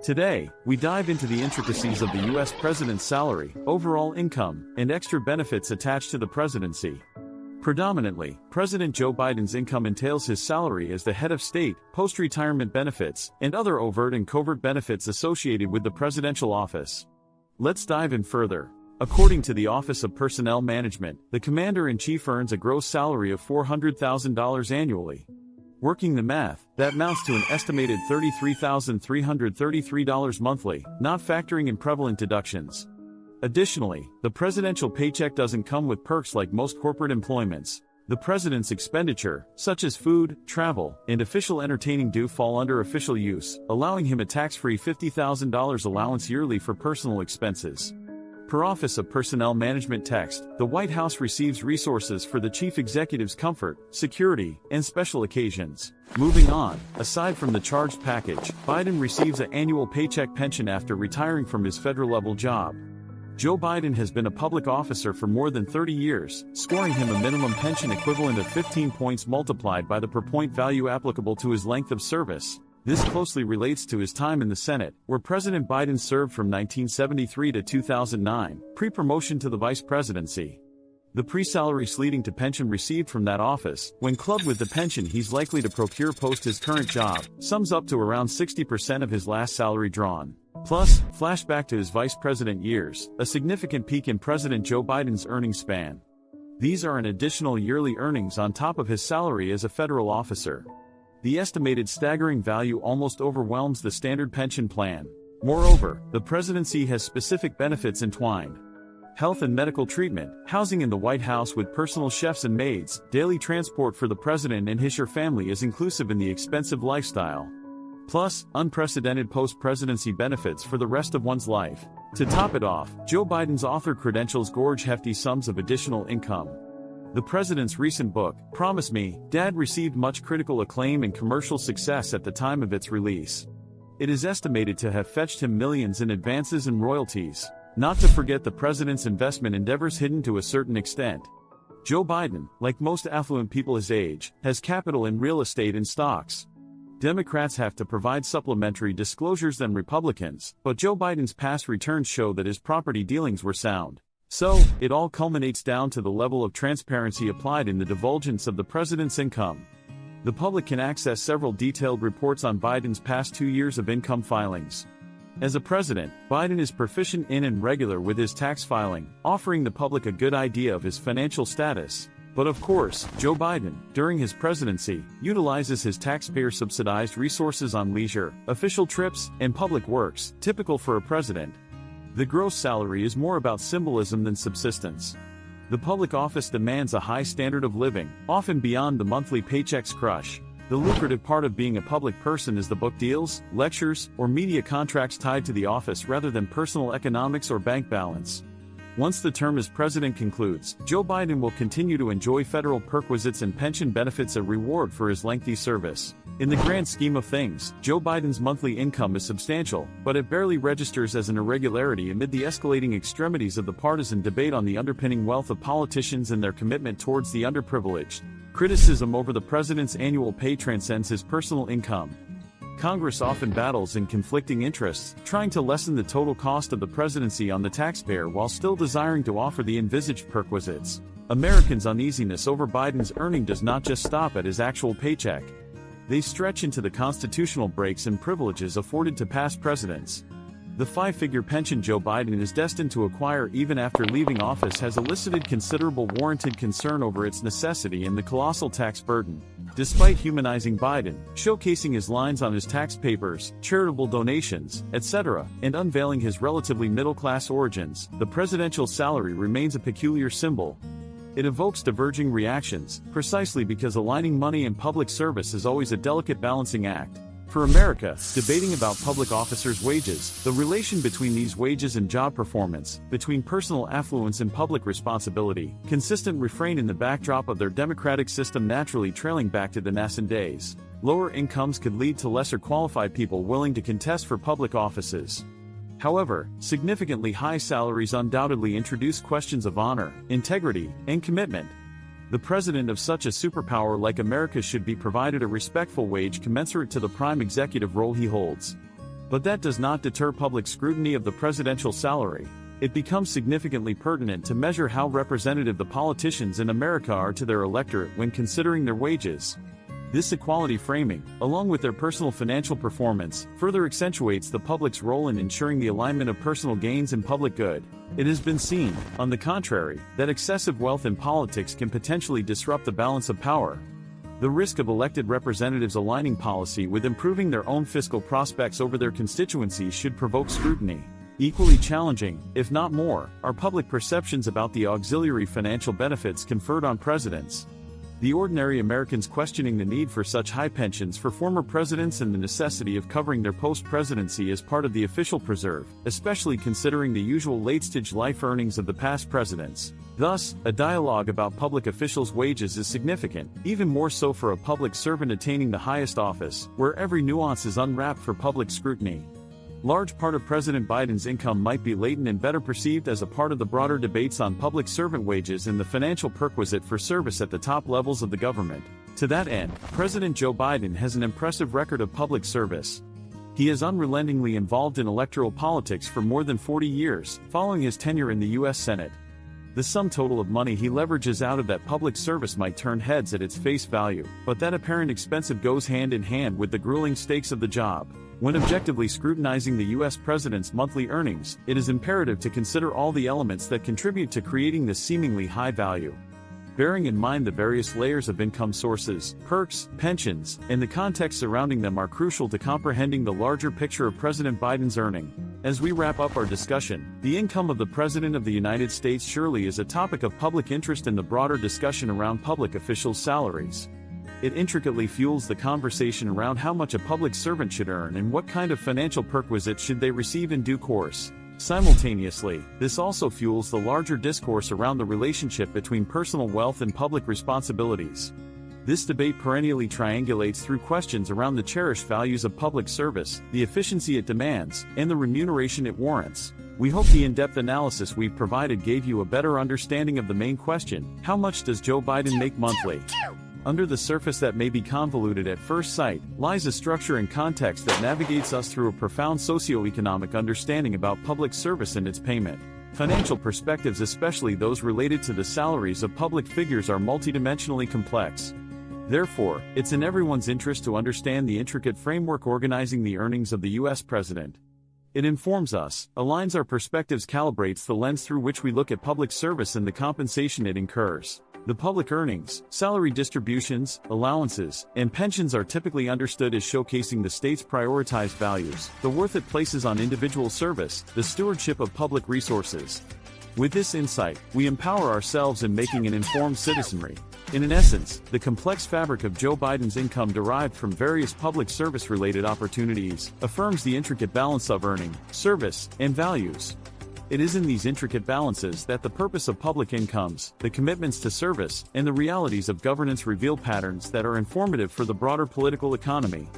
Today, we dive into the intricacies of the U.S. president's salary, overall income, and extra benefits attached to the presidency. Predominantly, President Joe Biden's income entails his salary as the head of state, post-retirement benefits, and other overt and covert benefits associated with the presidential office. Let's dive in further. According to the Office of Personnel Management, the commander-in-chief earns a gross salary of $400,000 annually. Working the math, that amounts to an estimated $33,333 monthly, not factoring in prevalent deductions. Additionally, the presidential paycheck doesn't come with perks like most corporate employments. The president's expenditure, such as food, travel, and official entertaining do fall under official use, allowing him a tax-free $50,000 allowance yearly for personal expenses. Per Office of Personnel Management text, the White House receives resources for the chief executive's comfort, security, and special occasions. Moving on, aside from the charged package, Biden receives an annual paycheck pension after retiring from his federal-level job. Joe Biden has been a public officer for more than 30 years, scoring him a minimum pension equivalent of 15 points multiplied by the per-point value applicable to his length of service. This closely relates to his time in the Senate, where President Biden served from 1973 to 2009, pre-promotion to the vice presidency. The pre-salaries leading to pension received from that office, when clubbed with the pension he's likely to procure post his current job, sums up to around 60% of his last salary drawn. Plus, flashback to his vice president years, a significant peak in President Joe Biden's earnings span. These are an additional yearly earnings on top of his salary as a federal officer. The estimated staggering value almost overwhelms the standard pension plan. Moreover, the presidency has specific benefits entwined. Health and medical treatment, housing in the White House with personal chefs and maids, daily transport for the president and his family is inclusive in the expensive lifestyle. Plus, unprecedented post-presidency benefits for the rest of one's life. To top it off, Joe Biden's author credentials gorge hefty sums of additional income. The president's recent book, Promise Me, Dad, received much critical acclaim and commercial success at the time of its release. It is estimated to have fetched him millions in advances and royalties, not to forget the president's investment endeavors hidden to a certain extent. Joe Biden, like most affluent people his age, has capital in real estate and stocks. Democrats have to provide supplementary disclosures than Republicans, but Joe Biden's past returns show that his property dealings were sound. So, it all culminates down to the level of transparency applied in the divulgence of the president's income. The public can access several detailed reports on Biden's past 2 years of income filings. As a president, Biden is proficient in and regular with his tax filing, offering the public a good idea of his financial status. But of course, Joe Biden, during his presidency, utilizes his taxpayer-subsidized resources on leisure, official trips, and public works, typical for a president. The gross salary is more about symbolism than subsistence. The public office demands a high standard of living, often beyond the monthly paycheck's crush. The lucrative part of being a public person is the book deals, lectures, or media contracts tied to the office rather than personal economics or bank balance. Once the term as president concludes, Joe Biden will continue to enjoy federal perquisites and pension benefits as a reward for his lengthy service. In the grand scheme of things, Joe Biden's monthly income is substantial, but it barely registers as an irregularity amid the escalating extremities of the partisan debate on the underpinning wealth of politicians and their commitment towards the underprivileged. Criticism over the president's annual pay transcends his personal income. Congress often battles in conflicting interests, trying to lessen the total cost of the presidency on the taxpayer while still desiring to offer the envisaged perquisites. Americans' uneasiness over Biden's earning does not just stop at his actual paycheck. They stretch into the constitutional breaks and privileges afforded to past presidents. The five-figure pension Joe Biden is destined to acquire even after leaving office has elicited considerable warranted concern over its necessity and the colossal tax burden. Despite humanizing Biden, showcasing his lines on his tax papers, charitable donations, etc., and unveiling his relatively middle-class origins, the presidential salary remains a peculiar symbol. It evokes diverging reactions, precisely because aligning money and public service is always a delicate balancing act. For America, debating about public officers' wages, the relation between these wages and job performance, between personal affluence and public responsibility, consistent refrain in the backdrop of their democratic system naturally trailing back to the nascent days. Lower incomes could lead to lesser qualified people willing to contest for public offices. However, significantly high salaries undoubtedly introduce questions of honor, integrity, and commitment. The president of such a superpower like America should be provided a respectful wage commensurate to the prime executive role he holds. But that does not deter public scrutiny of the presidential salary. It becomes significantly pertinent to measure how representative the politicians in America are to their electorate when considering their wages. This equality framing, along with their personal financial performance, further accentuates the public's role in ensuring the alignment of personal gains and public good. It has been seen, on the contrary, that excessive wealth in politics can potentially disrupt the balance of power. The risk of elected representatives aligning policy with improving their own fiscal prospects over their constituencies should provoke scrutiny. Equally challenging, if not more, are public perceptions about the auxiliary financial benefits conferred on presidents. The ordinary Americans questioning the need for such high pensions for former presidents and the necessity of covering their post-presidency as part of the official preserve, especially considering the usual late-stage life earnings of the past presidents. Thus, a dialogue about public officials' wages is significant, even more so for a public servant attaining the highest office, where every nuance is unwrapped for public scrutiny. Large part of President Biden's income might be latent and better perceived as a part of the broader debates on public servant wages and the financial perquisite for service at the top levels of the government. To that end, President Joe Biden has an impressive record of public service. He is unrelentingly involved in electoral politics for more than 40 years, following his tenure in the U.S. Senate. The sum total of money he leverages out of that public service might turn heads at its face value, but that apparent expense goes hand in hand with the grueling stakes of the job. When objectively scrutinizing the U.S. president's monthly earnings, it is imperative to consider all the elements that contribute to creating this seemingly high value. Bearing in mind the various layers of income sources, perks, pensions, and the context surrounding them are crucial to comprehending the larger picture of President Biden's earning. As we wrap up our discussion, the income of the President of the United States surely is a topic of public interest in the broader discussion around public officials' salaries. It intricately fuels the conversation around how much a public servant should earn and what kind of financial perquisites should they receive in due course. Simultaneously, this also fuels the larger discourse around the relationship between personal wealth and public responsibilities. This debate perennially triangulates through questions around the cherished values of public service, the efficiency it demands, and the remuneration it warrants. We hope the in-depth analysis we've provided gave you a better understanding of the main question: how much does Joe Biden make monthly? Under the surface that may be convoluted at first sight, lies a structure and context that navigates us through a profound socioeconomic understanding about public service and its payment. Financial perspectives, especially those related to the salaries of public figures, are multidimensionally complex. Therefore, it's in everyone's interest to understand the intricate framework organizing the earnings of the U.S. president. It informs us, aligns our perspectives, calibrates the lens through which we look at public service and the compensation it incurs. The public earnings, salary distributions, allowances, and pensions are typically understood as showcasing the state's prioritized values, the worth it places on individual service, the stewardship of public resources. With this insight, we empower ourselves in making an informed citizenry. In essence, the complex fabric of Joe Biden's income derived from various public service-related opportunities affirms the intricate balance of earning, service, and values. It is in these intricate balances that the purpose of public incomes, the commitments to service, and the realities of governance reveal patterns that are informative for the broader political economy.